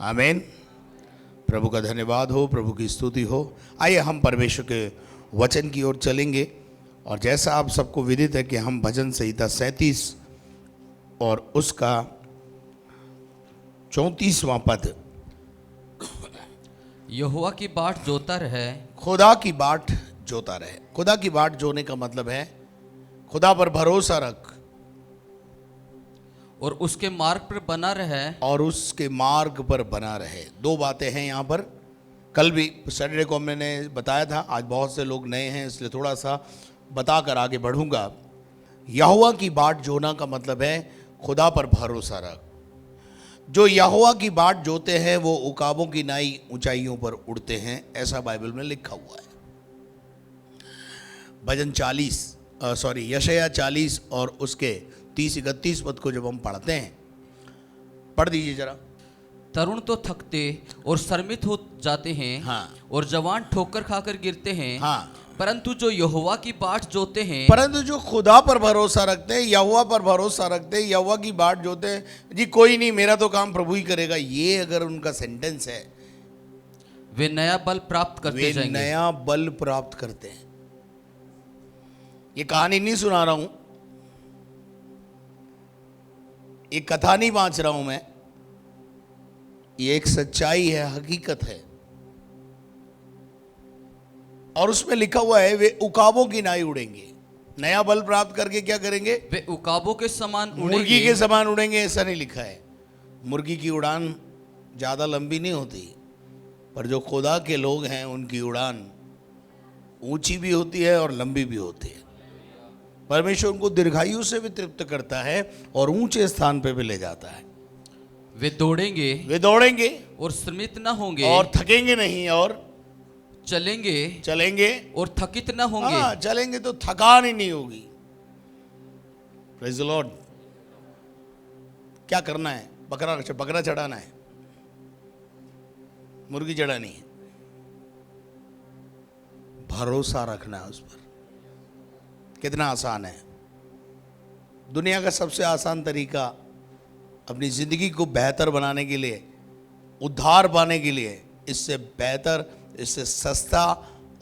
आमीन। प्रभु का धन्यवाद हो, प्रभु की स्तुति हो। आइए हम परमेश्वर के वचन की ओर चलेंगे। और जैसा आप सबको विदित है कि हम भजन संहिता 37 और उसका 34वां पद, यहोवा की बाट जोता रहे, खुदा की बाट जोता रहे। खुदा की बाट जोने का मतलब है खुदा पर भरोसा रख और उसके मार्ग पर बना रहे। और उसके मार्ग पर बना रहे। दो बातें हैं यहाँ पर। कल भी सैटरडे को मैंने बताया था, आज बहुत से लोग नए हैं इसलिए थोड़ा सा बताकर आगे बढ़ूंगा। यहोवा की बाट जोना का मतलब है खुदा पर भरोसा रख। जो यहोवा की बाट जोते हैं वो उकाबों की नाई ऊंचाइयों पर उड़ते हैं, ऐसा बाइबल में लिखा हुआ है। भजन 40 यशायाह 40 और उसके 30-31 पद को जब हम पढ़ते हैं, पढ़ दीजिए जरा। तरुण तो थकते और शर्मित हो जाते हैं, हाँ। और जवान ठोकर खाकर गिरते हैं। हाँ। परंतु जो यहोवा की बाट जोते हैं, परंतु जो खुदा पर भरोसा रखते हैं, यहोवा पर भरोसा रखते हैं, यहोवा की बाट जोते हैं, जी कोई नहीं, मेरा तो काम प्रभु ही करेगा, ये अगर उनका सेंटेंस है, वे नया बल प्राप्त करते वे जाएंगे। नया बल प्राप्त करते हैं। ये कहानी नहीं सुना रहा हूं, ये कथा नहीं बांच रहा हूं मैं, ये एक सच्चाई है, हकीकत है। और उसमें लिखा हुआ है वे उकाबों की नाई उड़ेंगे। नया बल प्राप्त करके क्या करेंगे? वे उकाबों के समान मुर्गी उड़ेंगे। के समान उड़ेंगे, ऐसा नहीं लिखा है। मुर्गी की उड़ान ज्यादा लंबी नहीं होती, पर जो खुदा के लोग हैं उनकी उड़ान ऊंची भी होती है और लंबी भी होती है। परमेश्वर उनको दीर्घायु से भी तृप्त करता है और ऊंचे स्थान पे भी ले जाता है। वे दौड़ेंगे वे दौड़ेंगे और श्रमित न होंगे, और थकेंगे नहीं, और चलेंगे और थकित न होंगे। हाँ, चलेंगे तो थकान ही नहीं होगी। Praise the Lord. क्या करना है? बकरा चढ़ाना है, मुर्गी चढ़ानी है, भरोसा रखना है उस पर। कितना आसान है। दुनिया का सबसे आसान तरीका अपनी जिंदगी को बेहतर बनाने के लिए, उद्धार पाने के लिए, इससे बेहतर, इससे सस्ता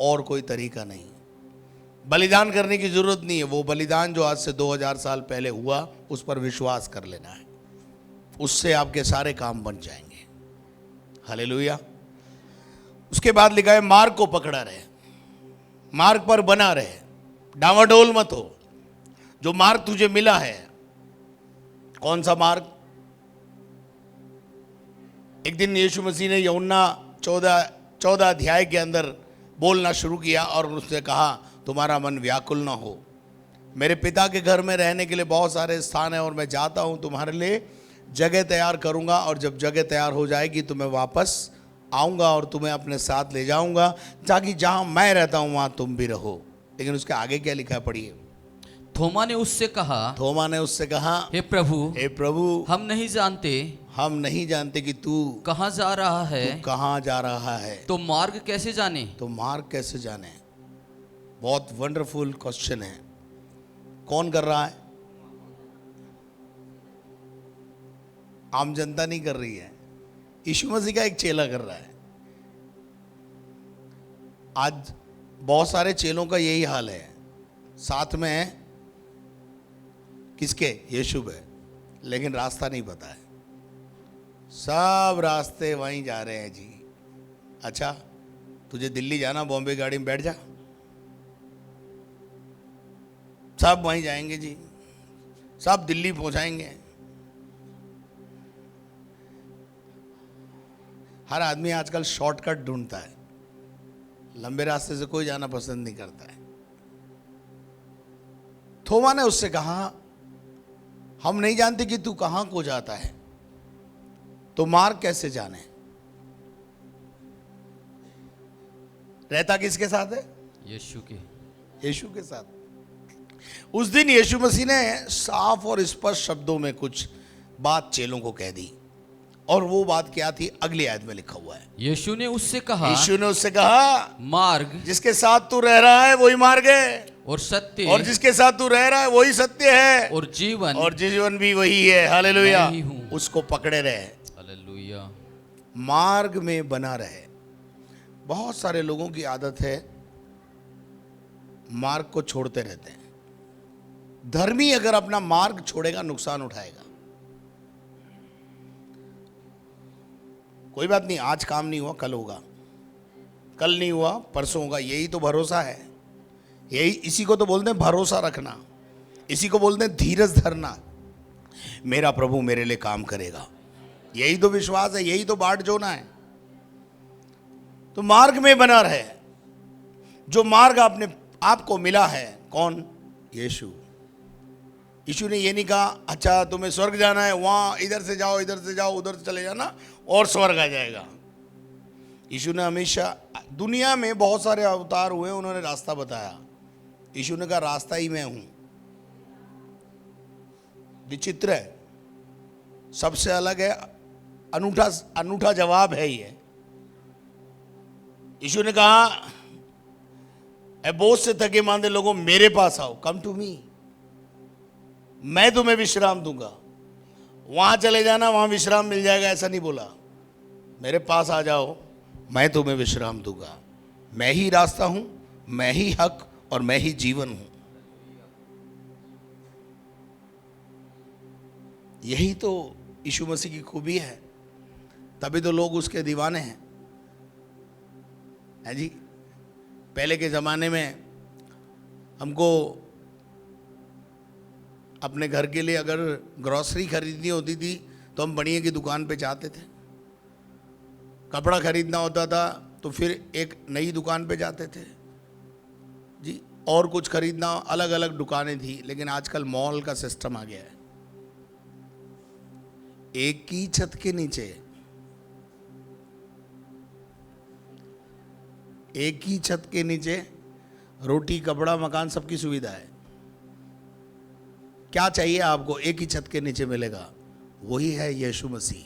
और कोई तरीका नहीं। बलिदान करने की जरूरत नहीं है। वो बलिदान जो आज से 2000 साल पहले हुआ, उस पर विश्वास कर लेना है, उससे आपके सारे काम बन जाएंगे। हालेलुया। उसके बाद लिखा है मार्ग को पकड़ा रहे, मार्ग पर बना रहे, डावाडोल मत हो। जो मार्ग तुझे मिला है, कौन सा मार्ग? एक दिन यीशु मसीह ने यूहन्ना 14 अध्याय के अंदर बोलना शुरू किया और उसने कहा तुम्हारा मन व्याकुल ना हो, मेरे पिता के घर में रहने के लिए बहुत सारे स्थान है और मैं जाता हूं तुम्हारे लिए जगह तैयार करूंगा, और जब जगह तैयार हो जाएगी तो मैं वापस आऊंगा और तुम्हें अपने साथ ले जाऊंगा, ताकि जहां मैं रहता हूं वहां तुम भी रहो। लेकिन उसके आगे क्या लिखा है, पढ़िए। थोमा ने उससे कहा, हे प्रभु, हम नहीं जानते कि तू कहाँ जा रहा है, तो मार्ग कैसे जाने। बहुत वंडरफुल क्वेश्चन है। कौन कर रहा है? आम जनता नहीं कर रही है, यीशु मसीह का एक चेला कर रहा है। आज बहुत सारे चेलों का यही हाल है, साथ में किसके? यीशु है, लेकिन रास्ता नहीं पता है। सब रास्ते वहीं जा रहे हैं जी। अच्छा, तुझे दिल्ली जाना, बॉम्बे गाड़ी में बैठ जा, सब वहीं जाएंगे जी, सब दिल्ली पहुंचाएंगे। हर आदमी आजकल शॉर्टकट ढूंढता है, लंबे रास्ते से कोई जाना पसंद नहीं करता है। थोमा ने उससे कहा हम नहीं जानते कि तू कहां को जाता है, तो मार्ग कैसे जाने? रहता किसके साथ है? यीशु के साथ। उस दिन यीशु मसीह ने साफ और स्पष्ट शब्दों में कुछ बात चेलों को कह दी, और वो बात क्या थी? अगली आयत में लिखा हुआ है। यीशु ने उससे कहा, मार्ग जिसके साथ तू रह रहा है वही मार्ग है, और सत्य, और जिसके साथ तू रह रहा है वही सत्य है, और जीवन भी वही है। हालेलुया। मैं ही हूं। उसको पकड़े रहे। हालेलुया। मार्ग में बना रहे। बहुत सारे लोगों की आदत है मार्ग को छोड़ते रहते हैं। धर्मी अगर अपना मार्ग छोड़ेगा नुकसान उठाएगा। कोई बात नहीं, आज काम नहीं हुआ कल होगा, कल नहीं हुआ परसों होगा, यही तो भरोसा है। यही, इसी को तो बोलते हैं भरोसा रखना, इसी को बोलते हैं धीरज धरना। मेरा प्रभु मेरे लिए काम करेगा, यही तो विश्वास है, यही तो बाट जोना है। तो मार्ग में बना रहे। जो मार्ग आपको मिला है, कौन? यीशु। यीशु ने ये नहीं कहा अच्छा तुम्हें स्वर्ग जाना है, वहां इधर से जाओ, इधर से जाओ, उधर से चले जाना और स्वर्ग आ जाएगा। यीशु ने हमेशा, दुनिया में बहुत सारे अवतार हुए, उन्होंने रास्ता बताया। यीशु ने कहा रास्ता ही मैं हूं। विचित्र है, सबसे अलग है, अनूठा जवाब है ये। यीशु ने कहा ए बोझ से थके मांदे लोगों मेरे पास आओ, कम टू मी, मैं तुम्हें विश्राम दूंगा। वहां चले जाना, वहां विश्राम मिल जाएगा, ऐसा नहीं बोला। मेरे पास आ जाओ, मैं तुम्हें विश्राम दूंगा। मैं ही रास्ता हूं, मैं ही हक और मैं ही जीवन हूं। यही तो यीशु मसीह की खूबी है, तभी तो लोग उसके दीवाने हैं। है जी। पहले के ज़माने में हमको अपने घर के लिए अगर ग्रॉसरी खरीदनी होती थी तो हम बनिए की दुकान पे जाते थे। कपड़ा खरीदना होता था तो फिर एक नई दुकान पे जाते थे जी। और कुछ खरीदना, अलग अलग दुकानें थी। लेकिन आजकल मॉल का सिस्टम आ गया है। एक ही छत के नीचे, एक ही छत के नीचे रोटी, कपड़ा, मकान, सबकी सुविधा है। क्या चाहिए आपको, एक ही छत के नीचे मिलेगा। वही है यीशु मसीह।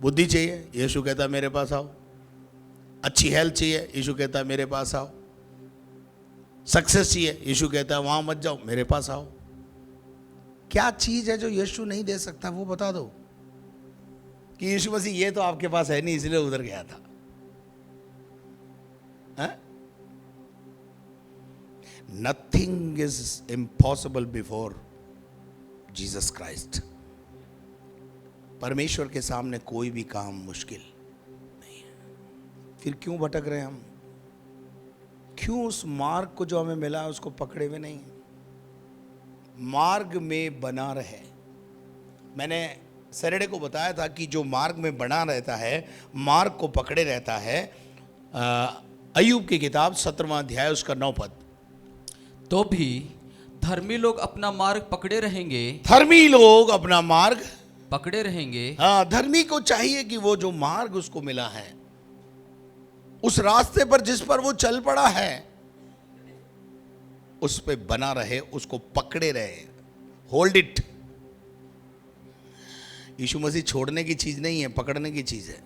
बुद्धि चाहिए, यीशु कहता है मेरे पास आओ। अच्छी हेल्थ चाहिए, यीशु कहता है मेरे पास आओ। सक्सेस चाहिए, यीशु कहता है वहां मत जाओ, मेरे पास आओ। क्या चीज है जो यीशु नहीं दे सकता, वो बता दो कि यीशु मसीह ये तो आपके पास है नहीं इसलिए उधर गया था। Nothing is impossible before Jesus Christ. परमेश्वर के सामने कोई भी काम मुश्किल नहीं है। फिर क्यों भटक रहे हैं हम? क्यों उस मार्ग को जो हमें मिला है उसको पकड़े हुए नहीं? मार्ग में बना रहे। मैंने सैटरडे को बताया था कि जो मार्ग में बना रहता है, मार्ग को पकड़े रहता है। अय्यूब की किताब 17वां अध्याय उसका 9 पद। तो भी धर्मी लोग अपना मार्ग पकड़े रहेंगे। धर्मी लोग अपना मार्ग पकड़े रहेंगे। हाँ, धर्मी को चाहिए कि वो जो मार्ग उसको मिला है, उस रास्ते पर जिस पर वो चल पड़ा है, उस पे बना रहे, उसको पकड़े रहे। Hold it. यीशु मसीह छोड़ने की चीज नहीं है, पकड़ने की चीज है।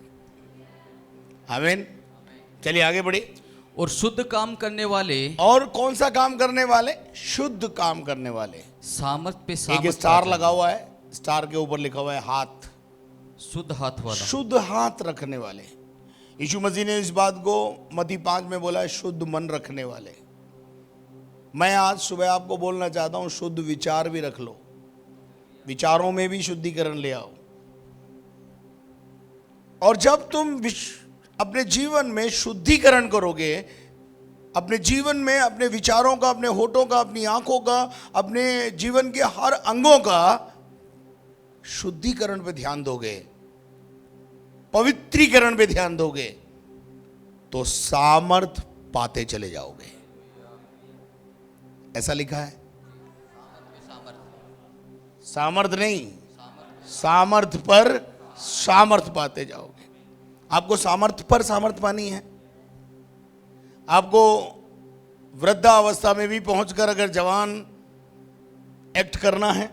आमीन। चलिए आगे बढ़िए। और शुद्ध काम करने वाले। और कौन सा काम करने वाले? शुद्ध काम करने वाले। सामर्थ पे एक सामर्थ स्टार पाते। लगा हुआ है, स्टार के ऊपर लिखा हुआ है हाथ। शुद्ध हाथ वाला। शुद्ध हाथ रखने वाले। यीशु मसीह ने इस बात को मत्ती 5 में बोला है, शुद्ध मन रखने वाले। मैं आज सुबह आपको बोलना चाहता हूं, शुद्ध विचार भी रख लो। विचारों में भी शुद्धिकरण ले आओ। और जब तुम अपने जीवन में शुद्धिकरण करोगे, अपने जीवन में अपने विचारों का, अपने होठों का, अपनी आंखों का, अपने जीवन के हर अंगों का शुद्धिकरण पे ध्यान दोगे, पवित्रीकरण पे ध्यान दोगे, तो सामर्थ पाते चले जाओगे। ऐसा लिखा है। सामर्थ नहीं, सामर्थ पर सामर्थ पाते जाओगे। आपको सामर्थ पर सामर्थ पानी है। आपको वृद्धावस्था में भी पहुंचकर अगर जवान एक्ट करना है।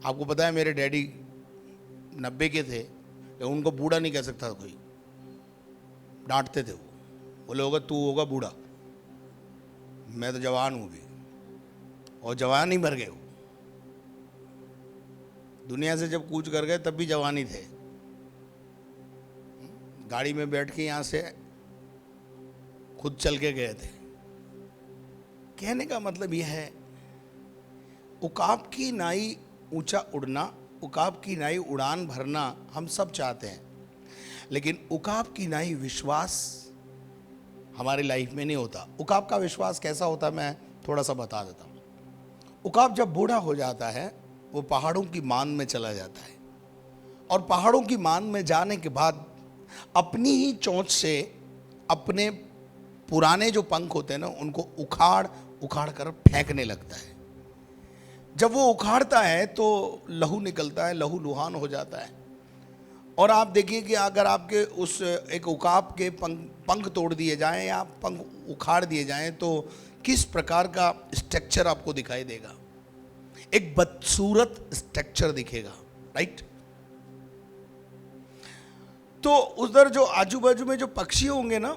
आपको पता है मेरे डैडी 90 के थे, तो उनको बूढ़ा नहीं कह सकता कोई, डांटते थे वो। बोले होगा तू होगा बूढ़ा, मैं तो जवान हूं भी, और जवान ही मर गए वो। दुनिया से जब कूच कर गए तब भी जवानी थे। गाड़ी में बैठ के यहां से खुद चल के गए थे। कहने का मतलब यह है, उकाब की नाई ऊंचा उड़ना, उकाब की नाई उड़ान भरना हम सब चाहते हैं, लेकिन उकाब की नाई विश्वास हमारी लाइफ में नहीं होता। उकाब का विश्वास कैसा होता है मैं थोड़ा सा बता देता हूँ। उकाब जब बूढ़ा हो जाता है वो पहाड़ों की मान में चला जाता है, और पहाड़ों की मान में जाने के बाद अपनी ही चोंच से अपने पुराने जो पंख होते हैं ना उनको उखाड़ उखाड़ कर फेंकने लगता है। जब वो उखाड़ता है तो लहू निकलता है, लहू लुहान हो जाता है। और आप देखिए कि अगर आपके उस एक उकाब के पंख तोड़ दिए जाएं या पंख उखाड़ दिए जाएं तो किस प्रकार का स्ट्रक्चर आपको दिखाई देगा। एक बदसूरत स्ट्रक्चर दिखेगा, राइट। तो उधर जो आजू बाजू में जो पक्षी होंगे ना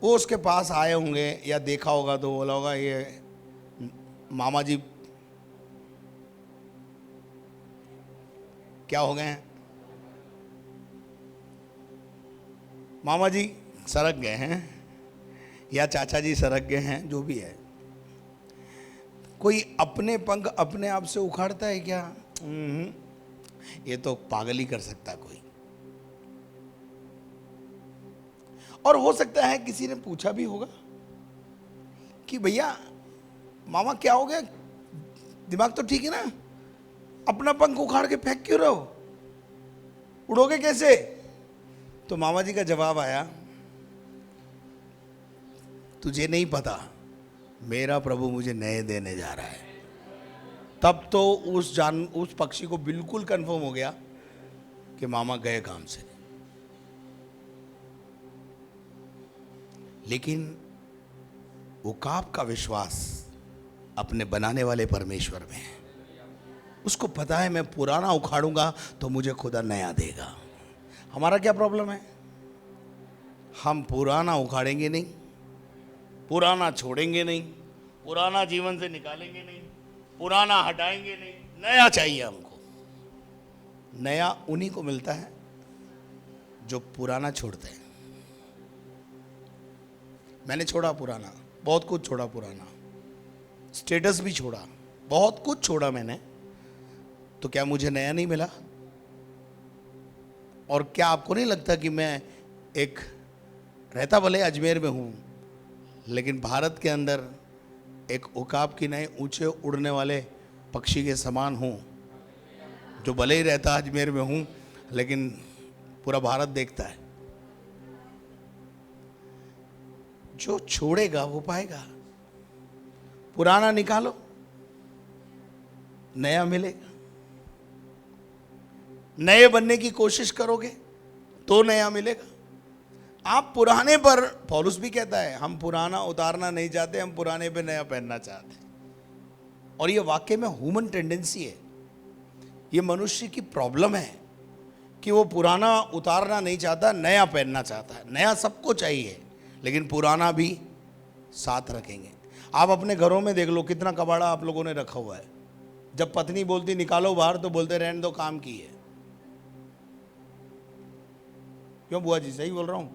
वो उसके पास आए होंगे या देखा होगा तो बोला होगा ये मामा जी क्या हो गए हैं, मामा जी सरक गए हैं या चाचा जी सरक गए हैं, जो भी है। कोई अपने पंख अपने आप से उखाड़ता है क्या? ये तो पागल ही कर सकता कोई। और हो सकता है किसी ने पूछा भी होगा कि भैया मामा क्या हो गया, दिमाग तो ठीक है ना, अपना पंख उखाड़ के फेंक क्यों रहो, उड़ोगे कैसे? तो मामा जी का जवाब आया, तुझे नहीं पता मेरा प्रभु मुझे नए देने जा रहा है। तब तो उस पक्षी को बिल्कुल कंफर्म हो गया कि मामा गए काम से। लेकिन उकाब का विश्वास अपने बनाने वाले परमेश्वर में है। उसको पता है मैं पुराना उखाड़ूंगा तो मुझे खुदा नया देगा। हमारा क्या प्रॉब्लम है? हम पुराना उखाड़ेंगे नहीं, पुराना छोड़ेंगे नहीं, पुराना जीवन से निकालेंगे नहीं, पुराना हटाएंगे नहीं, नया चाहिए हमको। नया उन्हीं को मिलता है जो पुराना छोड़ते हैं। मैंने छोड़ा पुराना, बहुत कुछ छोड़ा पुराना, स्टेटस भी छोड़ा, बहुत कुछ छोड़ा मैंने, तो क्या मुझे नया नहीं मिला? और क्या आपको नहीं लगता कि मैं एक रहता भले अजमेर में हूँ लेकिन भारत के अंदर एक उकाब की नए ऊंचे उड़ने वाले पक्षी के समान हूँ, जो भले ही रहता अजमेर में हूँ लेकिन पूरा भारत देखता है। जो छोड़ेगा वो पाएगा। पुराना निकालो, नया मिलेगा। नए बनने की कोशिश करोगे तो नया मिलेगा। आप पुराने पर, पौलुस भी कहता है हम पुराना उतारना नहीं चाहते, हम पुराने पे नया पहनना चाहते हैं। और ये वाकई में ह्यूमन टेंडेंसी है, ये मनुष्य की प्रॉब्लम है कि वो पुराना उतारना नहीं चाहता, नया पहनना चाहता है। नया सबको चाहिए लेकिन पुराना भी साथ रखेंगे। आप अपने घरों में देख लो कितना कबाड़ा आप लोगों ने रखा हुआ है। जब पत्नी बोलती निकालो बाहर तो बोलते रहने दो, काम की है। क्यों बुआ जी, सही बोल रहा हूं?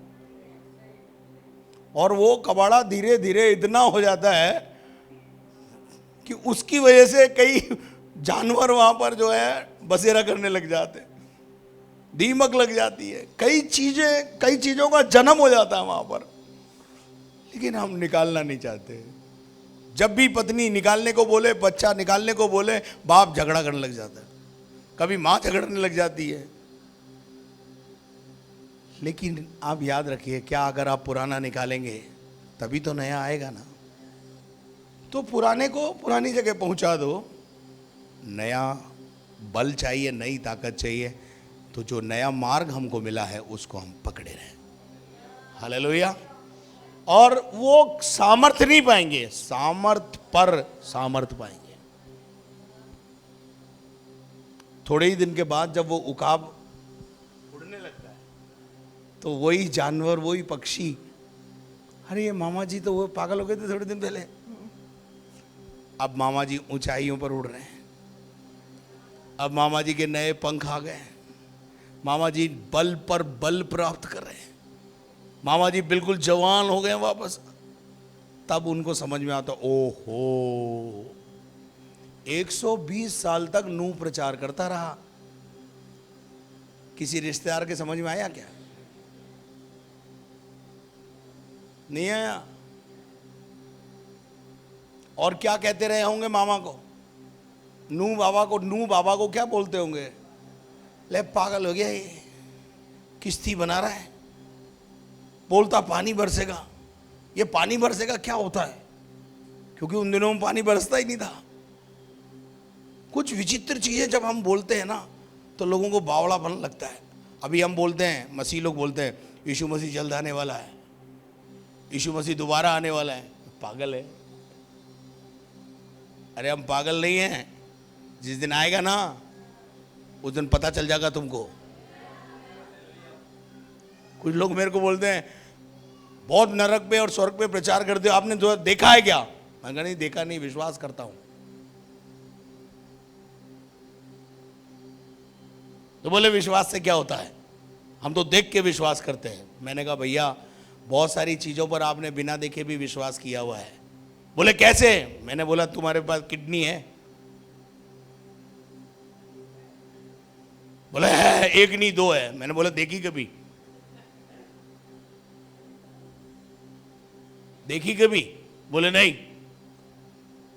और वो कबाड़ा धीरे धीरे इतना हो जाता है कि उसकी वजह से कई जानवर वहां पर जो है बसेरा करने लग जाते हैं, दीमक लग जाती है, कई चीजों का जन्म हो जाता है वहां पर। लेकिन हम निकालना नहीं चाहते। जब भी पत्नी निकालने को बोले, बच्चा निकालने को बोले, बाप झगड़ा करने लग जाता है, कभी मां झगड़ने लग जाती है। लेकिन आप याद रखिए, क्या अगर आप पुराना निकालेंगे तभी तो नया आएगा ना। तो पुराने को पुरानी जगह पहुंचा दो, नया बल चाहिए, नई ताकत चाहिए। तो जो नया मार्ग हमको मिला है उसको हम पकड़े रहें। हालेलुया। और वो सामर्थ्य नहीं पाएंगे, सामर्थ पर सामर्थ पाएंगे। थोड़े ही दिन के बाद जब वो उकाब उड़ने लगता है तो वही जानवर, वही पक्षी, अरे ये मामा जी तो वो पागल हो गए थे थोड़े दिन पहले, अब मामा जी ऊंचाइयों पर उड़ रहे हैं, अब मामा जी के नए पंख आ गए। मामा जी बल पर बल प्राप्त कर रहे हैं। मामा जी बिल्कुल जवान हो गए वापस। तब उनको समझ में आता, ओहो 120 साल तक नूह प्रचार करता रहा, किसी रिश्तेदार के समझ में आया क्या? नहीं आया। और क्या कहते रहे होंगे मामा को, नूह बाबा को क्या बोलते होंगे? ले पागल हो गया ये, किश्ती बना रहा है, बोलता पानी बरसेगा। ये पानी बरसेगा क्या होता है? क्योंकि उन दिनों में पानी बरसता ही नहीं था। कुछ विचित्र चीजें जब हम बोलते हैं ना तो लोगों को बावड़ापन लगता है। अभी हम बोलते हैं, मसीह लोग बोलते हैं यीशु मसीह जल्द आने वाला है, यीशु मसीह दोबारा आने वाला है। पागल है। अरे हम पागल नहीं हैं। जिस दिन आएगा ना उस दिन पता चल जाएगा तुमको। कुछ लोग मेरे को बोलते हैं बहुत नरक पे और स्वर्ग पे प्रचार करते हो, आपने जो देखा है क्या? मैं कहा नहीं देखा नहीं, विश्वास करता हूं। तो बोले विश्वास से क्या होता है? हम तो देख के विश्वास करते हैं। मैंने कहा भैया बहुत सारी चीजों पर आपने बिना देखे भी विश्वास किया हुआ है। बोले कैसे? मैंने बोला तुम्हारे पास किडनी है? बोले है, एक नहीं दो है। मैंने बोला देखी कभी? देखी कभी? बोले नहीं।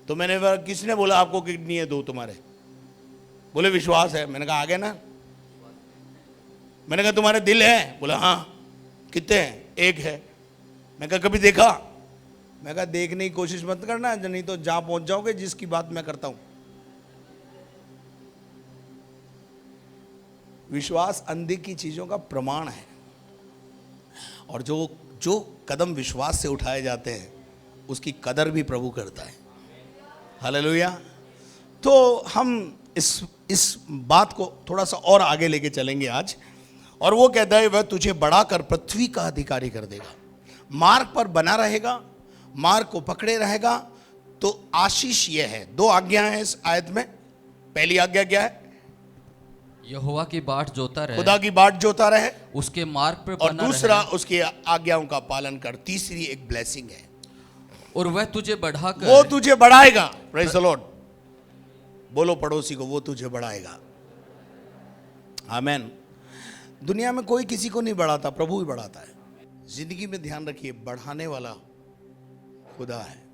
तो मैंने बोला किसने बोला आपको किडनी है दो तुम्हारे? बोले विश्वास है। मैंने कहा आगे ना। मैंने कहा तुम्हारे दिल है? बोला हाँ। कितने हैं? एक है। मैं कहा कभी देखा? मैं कहा देखने की कोशिश मत करना, नहीं तो जहां पहुंच जाओगे जिसकी बात मैं करता हूं। विश्वास अनदेखी चीजों का प्रमाण है। और जो कदम विश्वास से उठाए जाते हैं उसकी कदर भी प्रभु करता है। हालेलुया। तो हम इस बात को थोड़ा सा और आगे लेके चलेंगे आज। और वो कहता है वह तुझे बढ़ाकर पृथ्वी का अधिकारी कर देगा। मार्ग पर बना रहेगा, मार्ग को पकड़े रहेगा। तो आशीष यह है, दो आज्ञा है इस आयत में। पहली आज्ञा क्या है? यहोवा की बाट जोता रहे, खुदा की बाट जोता रहे, उसके मार्ग पर और बना दूसरा रहे, उसकी आज्ञाओं का पालन कर। तीसरी एक ब्लेसिंग है, और वह तुझे बढ़ाकर, वो तुझे बढ़ाएगा। Praise the Lord. बोलो पड़ोसी को, वो तुझे बढ़ाएगा। आमीन। दुनिया में कोई किसी को नहीं बढ़ाता, प्रभु ही बढ़ाता है। जिंदगी में ध्यान रखिए, बढ़ाने वाला खुदा है।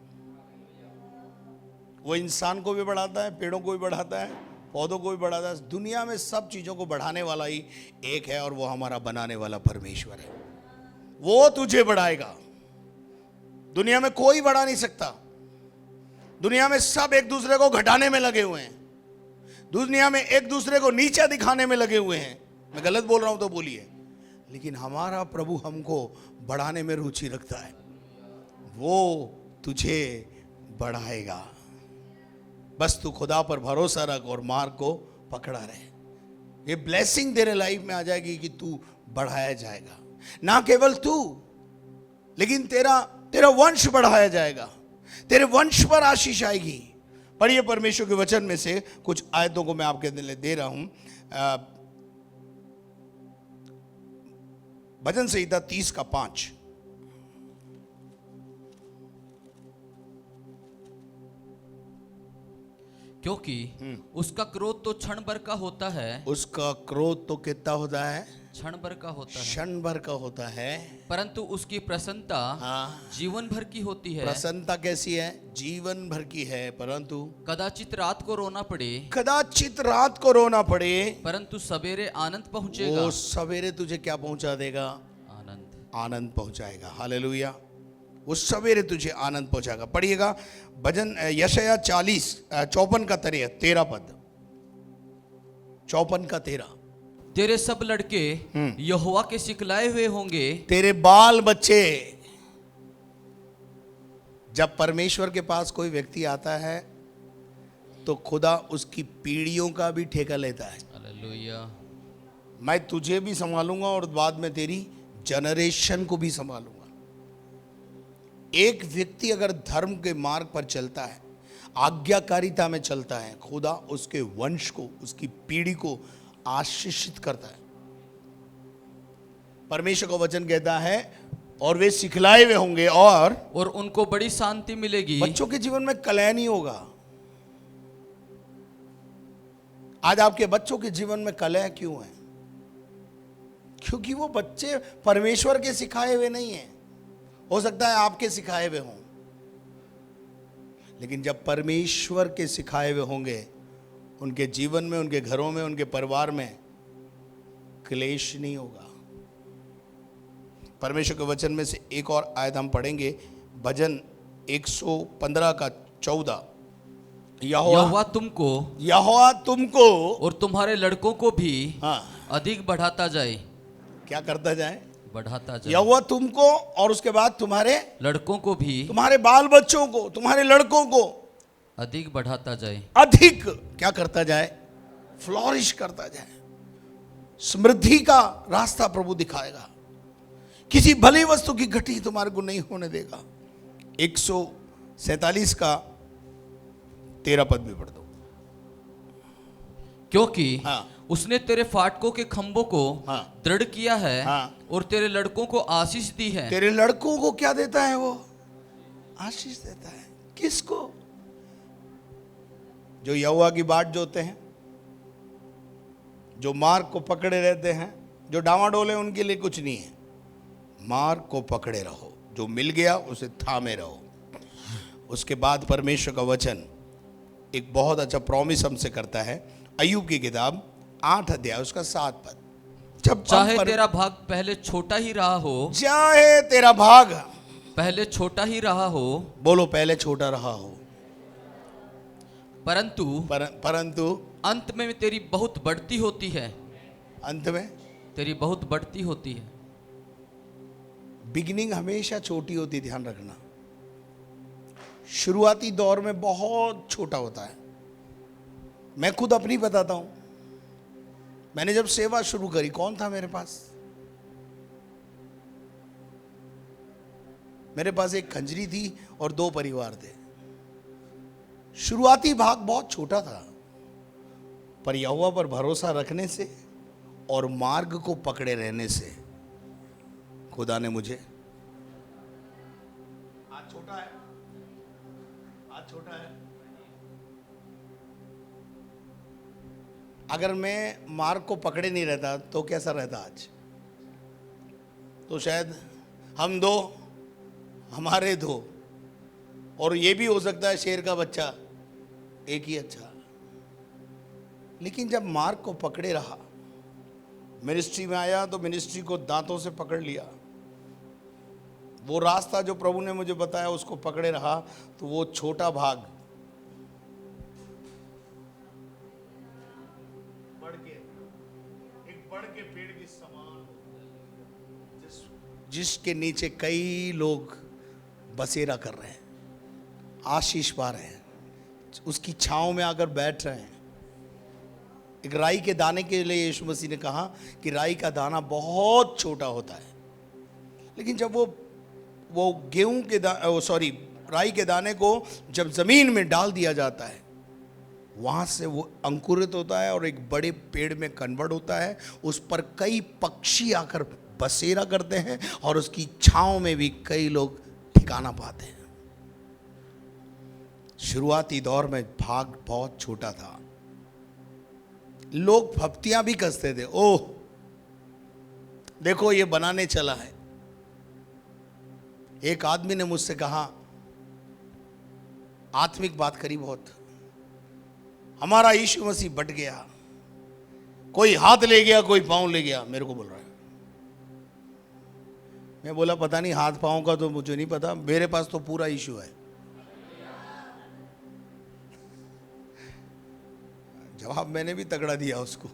वो इंसान को भी बढ़ाता है, पेड़ों को भी बढ़ाता है, पौधों को भी बढ़ाता है। दुनिया में सब चीजों को बढ़ाने वाला ही एक है, और वो हमारा बनाने वाला परमेश्वर है। वो तुझे बढ़ाएगा। दुनिया में कोई बढ़ा नहीं सकता। दुनिया में सब एक दूसरे को घटाने में लगे हुए हैं। दुनिया में एक दूसरे को नीचा दिखाने में लगे हुए हैं। मैं गलत बोल रहा हूं तो बोलिए। लेकिन हमारा प्रभु हमको बढ़ाने में रुचि रखता है। वो तुझे बढ़ाएगा। बस तू खुदा पर भरोसा रख और मार्ग को पकड़ा रहे। ये ब्लेसिंग तेरे लाइफ में आ जाएगी कि तू बढ़ाया जाएगा। ना केवल तू, लेकिन तेरा वंश बढ़ाया जाएगा। तेरे वंश पर आशीष आएगी। पढ़िए परमेश्वर के वचन में से कुछ आयतों को मैं आपके लिए दे रहा हूं। भजन संहिता 30:5। क्योंकि उसका क्रोध तो क्षण भर का होता है, उसका क्रोध तो कितना होता है? क्षण भर का होता है, क्षण भर का होता है। परंतु उसकी प्रसन्नता जीवन भर की होती है। प्रसन्नता कैसी है? जीवन भर की है। परंतु कदाचित रात को रोना पड़े, कदाचित रात को रोना पड़े, परंतु सवेरे आनंद पहुंचेगा। वो सवेरे तुझे क्या पहुंचा देगा? आनंद। आनंद पहुंचाएगा। हालेलुया। वो सवेरे तुझे आनंद पहुंचाएगा। पढ़िएगा भजन यशायाह 54:13 पद। 54:13। तेरे सब लड़के यहोवा के सिखलाए हुए होंगे, तेरे बाल बच्चे। जब परमेश्वर के पास कोई व्यक्ति आता है तो खुदा उसकी पीढ़ियों का भी ठेका लेता है। हालेलुया। मैं तुझे भी संभालूंगा और बाद में तेरी जनरेशन को भी संभालूंगा। एक व्यक्ति अगर धर्म के मार्ग पर चलता है, आज्ञाकारिता में चलता है, खुदा उसके वंश को, उसकी पीढ़ी को आशीषित करता है। परमेश्वर का वचन कहता है और वे सिखलाए हुए होंगे और उनको बड़ी शांति मिलेगी। बच्चों के जीवन में कलह नहीं होगा। आज आपके बच्चों के जीवन में कलह क्यों है? क्योंकि वो बच्चे परमेश्वर के सिखाए हुए नहीं हैं। हो सकता है आपके सिखाए हुए हों, लेकिन जब परमेश्वर के सिखाए हुए होंगे, उनके जीवन में, उनके घरों में, उनके परिवार में क्लेश नहीं होगा। परमेश्वर के वचन में से एक और आयत हम पढ़ेंगे, भजन 115 का 14। यहोवा तुमको और तुम्हारे लड़कों को भी हाँ अधिक बढ़ाता जाए। क्या करता जाए? बढ़ाता जाए। यहोवा तुमको और उसके बाद तुम्हारे लड़कों को भी, तुम्हारे बाल बच्चों को, तुम्हारे लड़कों को अधिक बढ़ाता जाए। अधिक क्या करता जाए? फ्लोरिश करता जाए। समृद्धि का रास्ता प्रभु दिखाएगा। किसी भली वस्तु की घटी तुम्हारे को नहीं होने देगा। 147 का 13 पद भी पढ़ दो। क्योंकि हाँ। उसने तेरे फाटकों के खंभों को हाँ। दृढ़ किया है हाँ। और तेरे लड़कों को आशीष दी है। तेरे लड़कों को क्या देता है? वो आशीष देता है। किसको? जो यहोवा की बाट जोते हैं, जो मार्ग को पकड़े रहते हैं। जो डावाडोल है उनके लिए कुछ नहीं है। मार्ग को पकड़े रहो, जो मिल गया उसे थामे रहो। उसके बाद परमेश्वर का वचन एक बहुत अच्छा प्रॉमिस हमसे करता है। अय्यूब की किताब 8 अध्याय उसका 7 पद। जब चाहे तेरा भाग पहले छोटा ही रहा हो, चाहे तेरा भाग पहले छोटा ही रहा हो, बोलो पहले छोटा रहा हो, परंतु अंत में तेरी बहुत बढ़ती होती है। अंत में तेरी बहुत बढ़ती होती है। बिगिनिंग हमेशा छोटी होती, ध्यान रखना। शुरुआती दौर में बहुत छोटा होता है। मैं खुद अपनी बताता हूं। मैंने जब सेवा शुरू करी, कौन था मेरे पास? मेरे पास एक खंजरी थी और 2 परिवार थे। शुरुआती भाग बहुत छोटा था, पर यहोवा पर भरोसा रखने से और मार्ग को पकड़े रहने से खुदा ने मुझे, आज छोटा है, आज छोटा है। अगर मैं मार्ग को पकड़े नहीं रहता तो कैसा रहता आज? तो शायद हम 2, हमारे 2, और ये भी हो सकता है शेर का बच्चा एक ही अच्छा। लेकिन जब मार्ग को पकड़े रहा, मिनिस्ट्री में आया तो मिनिस्ट्री को दांतों से पकड़ लिया। वो रास्ता जो प्रभु ने मुझे बताया उसको पकड़े रहा, तो वो छोटा भाग बढ़ के पेड़ के समान, जिसके नीचे कई लोग बसेरा कर रहे हैं, आशीष पा रहे हैं, उसकी छांव में आकर बैठ रहे हैं। एक राई के दाने के लिए यीशु मसीह ने कहा कि राई का दाना बहुत छोटा होता है, लेकिन जब वो गेहूं के राई के दाने को जब जमीन में डाल दिया जाता है, वहां से वो अंकुरित होता है और एक बड़े पेड़ में कन्वर्ट होता है। उस पर कई पक्षी आकर बसेरा करते हैं और उसकी छांव में भी कई लोग ठिकाना पाते हैं। शुरुआती दौर में भाग बहुत छोटा था। लोग फप्तियां भी कसते थे, ओह देखो ये बनाने चला है। एक आदमी ने मुझसे कहा, आत्मिक बात करी बहुत, हमारा यीशु मसीह बट गया, कोई हाथ ले गया, कोई पांव ले गया। मेरे को बोल रहा है। मैं बोला पता नहीं, हाथ पांव का तो मुझे नहीं पता, मेरे पास तो पूरा यीशु है। जवाब मैंने भी तगड़ा दिया उसको।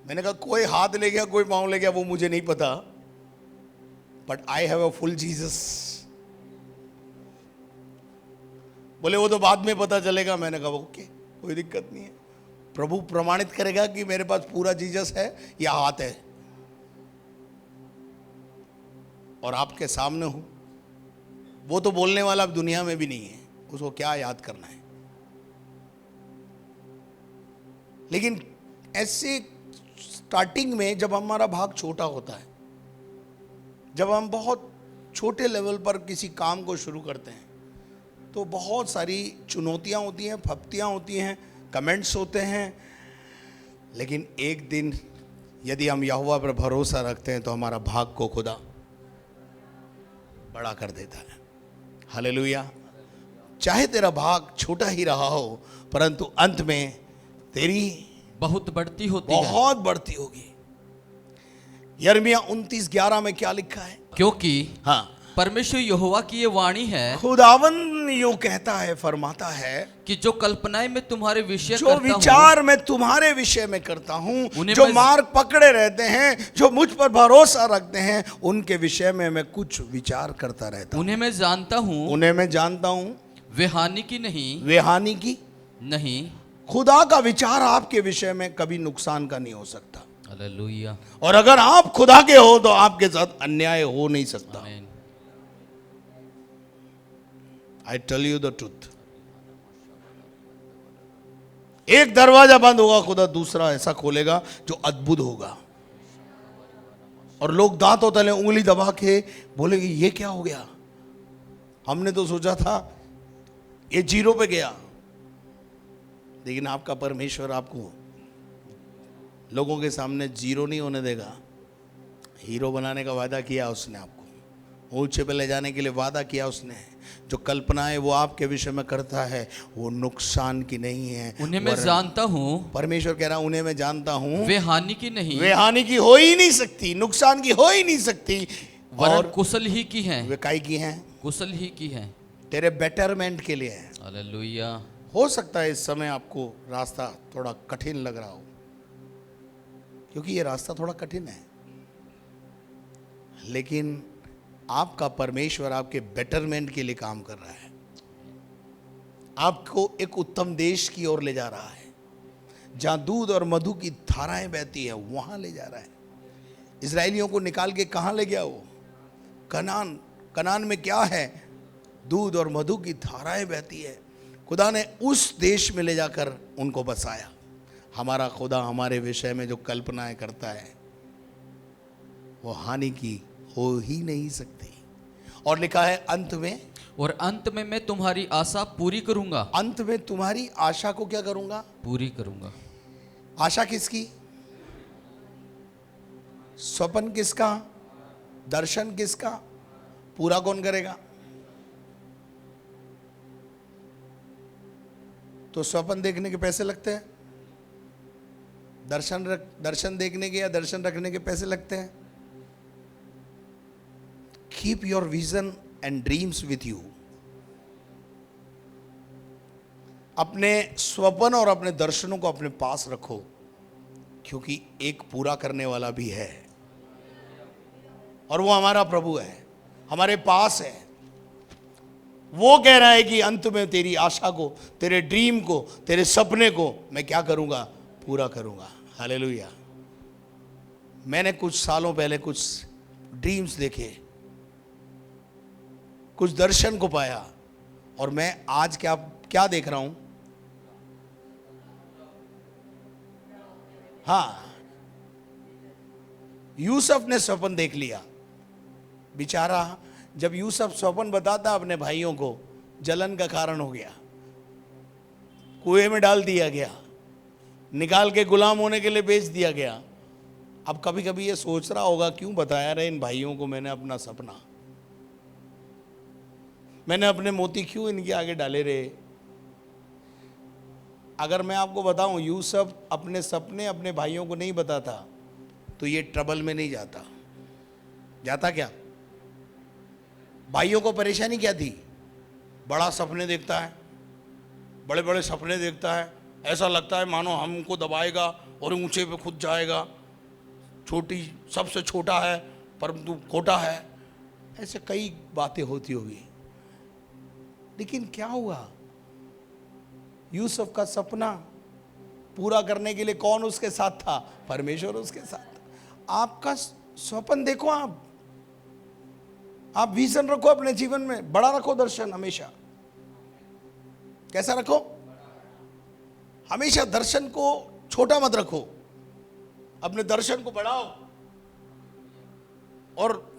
मैंने कहा कोई हाथ ले गया, कोई पांव ले गया, वो मुझे नहीं पता, but I have a full Jesus. बोले वो तो बाद में पता चलेगा। मैंने कहा ओके, कोई दिक्कत नहीं है, प्रभु प्रमाणित करेगा कि मेरे पास पूरा जीसस है या हाथ है। और आपके सामने हूं। वो तो बोलने वाला अब दुनिया में भी नहीं है, उसको क्या याद करना है। लेकिन ऐसे स्टार्टिंग में जब हमारा भाग छोटा होता है, जब हम बहुत छोटे लेवल पर किसी काम को शुरू करते हैं, तो बहुत सारी चुनौतियां होती हैं, फप्तियां होती हैं, कमेंट्स होते हैं। लेकिन एक दिन यदि हम यहोवा पर भरोसा रखते हैं तो हमारा भाग को खुदा बड़ा कर देता है। हालेलुया। चाहे तेरा भाग छोटा ही रहा हो, परंतु अंत में तेरी बहुत बढ़ती होती है, बहुत बढ़ती होगी। यिर्मयाह 29:11 में क्या लिखा है? क्योंकि हाँ, परमेश्वर यहोवा की ये वाणी है खुदावन यूं कहता है, फरमाता है कि जो कल्पनाएं मैं तुम्हारे विषय जो करता हूं, विचार मैं तुम्हारे विषय में करता हूं, उन्हें जो मैं- मार्ग पकड़े रहते हैं, जो मुझ पर भरोसा रखते हैं, उनके विषय में मैं कुछ विचार करता रहता हूं। उन्हें मैं जानता हूं, उन्हें मैं जानता हूं, वे हानि की नहीं, वे हानि की। नहीं। खुदा का विचार आपके विषय में कभी नुकसान का नहीं हो सकता, हालेलुया, और अगर आप खुदा के हो तो आपके साथ अन्याय हो नहीं सकता। आमीन। I tell you the truth. एक दरवाजा बंद होगा, खुदा दूसरा ऐसा खोलेगा जो अद्भुत होगा, और लोग दांतों तले उंगली दबा के बोलेंगे ये क्या हो गया, हमने तो सोचा था ये जीरो पे गया। लेकिन आपका परमेश्वर आपको लोगों के सामने जीरो नहीं होने देगा। हीरो बनाने का वादा किया उसने, आपको ऊंचे पे ले जाने के लिए वादा किया उसने। जो कल्पनाएं वो आपके विषय में करता है वो नुकसान की नहीं है। उन्हें मैं जानता हूं, परमेश्वर कह रहा है उन्हें मैं जानता हूं, वे हानि की नहीं, वे हानि की हो ही नहीं सकती, नुकसान की हो ही नहीं सकती, वरन और कुशल ही की हैं, वे काई की हैं, कुशल ही की हैं। तेरे बेटरमेंट के लिए है। हालेलुया। हो सकता है इस समय आपको रास्ता थोड़ा कठिन लग रहा हो, क्योंकि ये रास्ता थोड़ा कठिन है, लेकिन आपका परमेश्वर आपके बेटरमेंट के लिए काम कर रहा है। आपको एक उत्तम देश की ओर ले जा रहा है, जहां दूध और मधु की धाराएं बहती है, वहां ले जा रहा है। इजरायलियों को निकाल के कहां ले गया वो? कनान। कनान में क्या है? दूध और मधु की धाराएं बहती है। खुदा ने उस देश में ले जाकर उनको बसाया। हमारा खुदा हमारे विषय में जो कल्पनाएं करता है वो हानि की हो ही नहीं सकती। और लिखा है अंत में, और अंत में मैं तुम्हारी आशा पूरी करूंगा, अंत में तुम्हारी आशा को क्या करूंगा? पूरी करूंगा। आशा किसकी? स्वप्न किसका? दर्शन किसका? पूरा कौन करेगा? तो स्वप्न देखने के पैसे लगते हैं, दर्शन देखने के या दर्शन रखने के पैसे लगते हैं। Keep your vision and dreams with you. अपने स्वप्न और अपने दर्शनों को अपने पास रखो, क्योंकि एक पूरा करने वाला भी है, और वो हमारा प्रभु है, हमारे पास है। वो कह रहा है कि अंत में तेरी आशा को, तेरे ड्रीम को, तेरे सपने को मैं क्या करूंगा? पूरा करूंगा। हालेलुया। मैंने कुछ सालों पहले कुछ ड्रीम्स देखे, कुछ दर्शन को पाया, और मैं आज क्या क्या देख रहा हूं? हाँ, यूसुफ ने स्वप्न देख लिया। बेचारा, जब यूसुफ स्वप्न बताता अपने भाइयों को, जलन का कारण हो गया, कुएं में डाल दिया गया, निकाल के गुलाम होने के लिए बेच दिया गया। अब कभी कभी ये सोच रहा होगा क्यों बताया रहे इन भाइयों को मैंने अपना सपना, मैंने अपने मोती क्यों इनके आगे डाले रहे। अगर मैं आपको बताऊं यूसुफ अपने सपने अपने भाइयों को नहीं बताता तो ये ट्रबल में नहीं जाता। जाता क्या? भाइयों को परेशानी क्या थी? बड़ा सपने देखता है, बड़े बड़े सपने देखता है, ऐसा लगता है मानो हमको दबाएगा और ऊंचे पे खुद जाएगा, छोटी सबसे छोटा है परंतु खोटा है। ऐसे कई बातें होती होगी। लेकिन क्या हुआ? यूसुफ का सपना पूरा करने के लिए कौन उसके साथ था? परमेश्वर उसके साथ। आपका स्वप्न देखो, आप विजन रखो अपने जीवन में, बड़ा रखो दर्शन हमेशा। कैसा रखो? हमेशा दर्शन को छोटा मत रखो, अपने दर्शन को बढ़ाओ और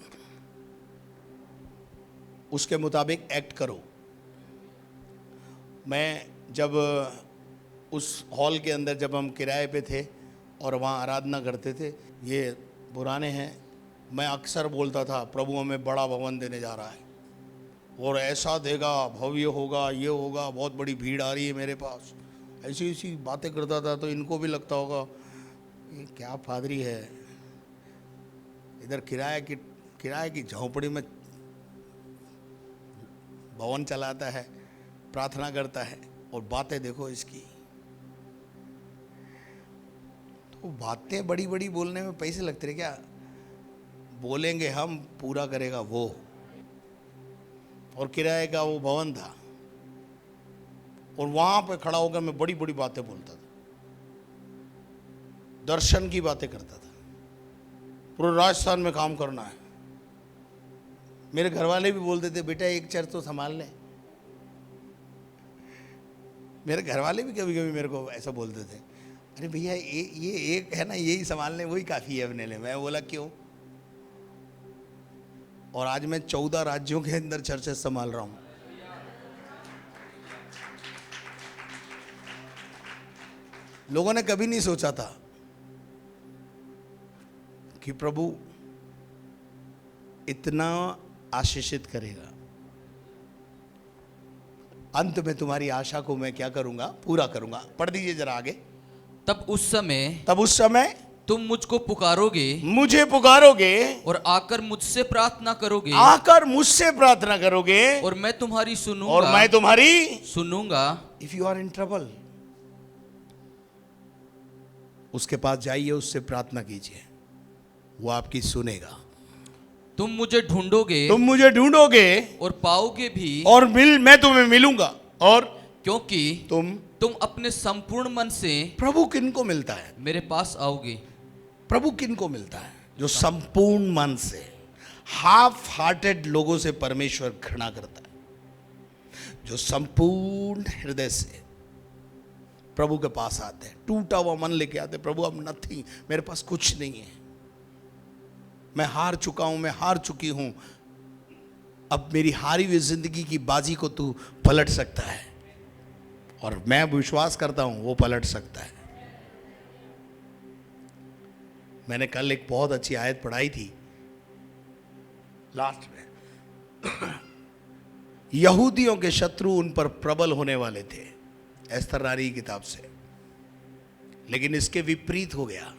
उसके मुताबिक एक्ट करो। मैं जब उस हॉल के अंदर जब हम किराए पे थे और वहाँ आराधना करते थे, ये पुराने हैं, मैं अक्सर बोलता था प्रभु हमें बड़ा भवन देने जा रहा है और ऐसा देगा, भव्य होगा, ये होगा, बहुत बड़ी भीड़ आ रही है मेरे पास। ऐसी ऐसी बातें करता था तो इनको भी लगता होगा ये क्या पादरी है, इधर किराए की झोंपड़ी में भवन चलाता है, प्रार्थना करता है और बातें देखो इसकी। तो बातें बड़ी बड़ी बोलने में पैसे लगते रहे क्या? बोलेंगे हम, पूरा करेगा वो। और किराए का वो भवन था और वहां पे खड़ा होकर मैं बड़ी बड़ी बातें बोलता था, दर्शन की बातें करता था, पूरे राजस्थान में काम करना है। मेरे घर वाले भी बोलते थे बेटा एक चर्च तो संभाल ले। मेरे घर वाले भी कभी कभी मेरे को ऐसा बोलते थे, अरे भैया ये एक है ना, यही संभालने वही काफ़ी है अपने लिए। मैं बोला क्यों? और आज मैं 14 राज्यों के अंदर चर्चेस संभाल रहा हूं। लोगों ने कभी नहीं सोचा था कि प्रभु इतना आशीषित करेगा। अंत में तुम्हारी आशा को मैं क्या करूंगा? पूरा करूंगा। पढ़ दीजिए जरा आगे। तब उस समय तुम मुझको पुकारोगे, मुझे पुकारोगे और आकर मुझसे प्रार्थना करोगे, और मैं तुम्हारी सुनूंगा। If you are in trouble, उसके पास जाइए, उससे प्रार्थना कीजिए, वो आपकी सुनेगा। तुम मुझे ढूंढोगे और पाओगे भी, और मैं तुम्हें मिलूंगा। और क्योंकि तुम अपने संपूर्ण मन से प्रभु किनको मिलता है? मेरे पास आओगे। प्रभु किनको मिलता है? जो संपूर्ण मन से, हाफ हार्टेड लोगों से परमेश्वर घृणा करता है। जो संपूर्ण हृदय से प्रभु के पास आते हैं, टूटा हुआ मन लेके आते हैं, प्रभु अब नथिंग, मेरे पास कुछ नहीं है, मैं हार चुका हूं, मैं हार चुकी हूं, अब मेरी हारी हुई जिंदगी की बाजी को तू पलट सकता है। और मैं विश्वास करता हूं वो पलट सकता है। मैंने कल एक बहुत अच्छी आयत पढ़ाई थी लास्ट में। यहूदियों के शत्रु उन पर प्रबल होने वाले थे, एस्तर रानी की किताब से, लेकिन इसके विपरीत हो गया।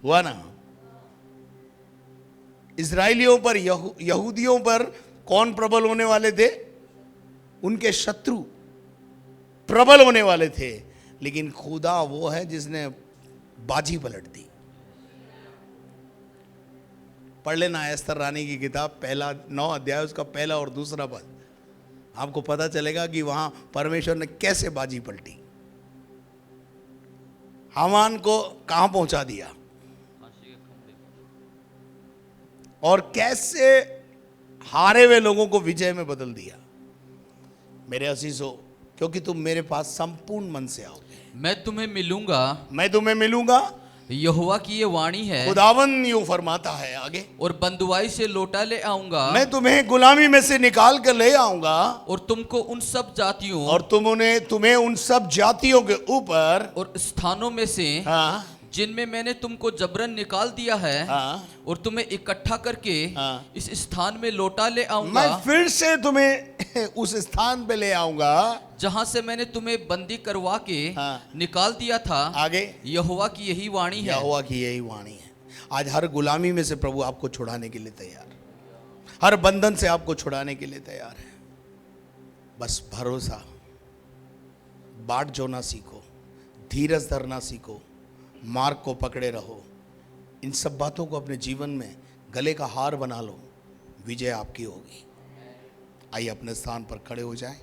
हुआ ना? इजराइलियों पर, यहूदियों पर कौन प्रबल होने वाले थे? उनके शत्रु प्रबल होने वाले थे, लेकिन खुदा वो है जिसने बाजी पलट दी। पढ़ लेना एस्तर रानी की किताब, पहला 9 अध्याय, उसका पहला और दूसरा पद, आपको पता चलेगा कि वहां परमेश्वर ने कैसे बाजी पलटी, हामान को कहां पहुंचा दिया और कैसे हारे हुए लोगों को विजय में बदल दिया। मेरे अजीजों, क्योंकि तुम मेरे पास संपूर्ण मन से आओगे, मैं तुम्हें मिलूंगा। यहोवा की ये वाणी है, खुदावन यूं फरमाता है आगे, और बंधुआई से लौटा ले आऊंगा, मैं तुम्हें गुलामी में से निकाल कर ले आऊंगा, और तुमको उन सब जातियों, और तुम्हें उन सब जातियों के ऊपर और स्थानों में से, हाँ, जिनमें मैंने तुमको जबरन निकाल दिया है, हाँ, और तुम्हें इकट्ठा करके हाँ, इस स्थान में लौटा ले आऊंगा, मैं फिर से तुम्हें उस स्थान पे ले आऊंगा जहां से मैंने तुम्हें बंदी करवा के हाँ, निकाल दिया था। आगे, यहोवा की यही वाणी है। यहोवा की यही वाणी है। आज हर गुलामी में से प्रभु आपको छुड़ाने के लिए तैयार, हर बंधन से आपको छुड़ाने के लिए तैयार है। बस भरोसा, बाट जोना सीखो, धीरज धरना सीखो, मार्ग को पकड़े रहो। इन सब बातों को अपने जीवन में गले का हार बना लो, विजय आपकी होगी। आइए अपने स्थान पर खड़े हो जाएं।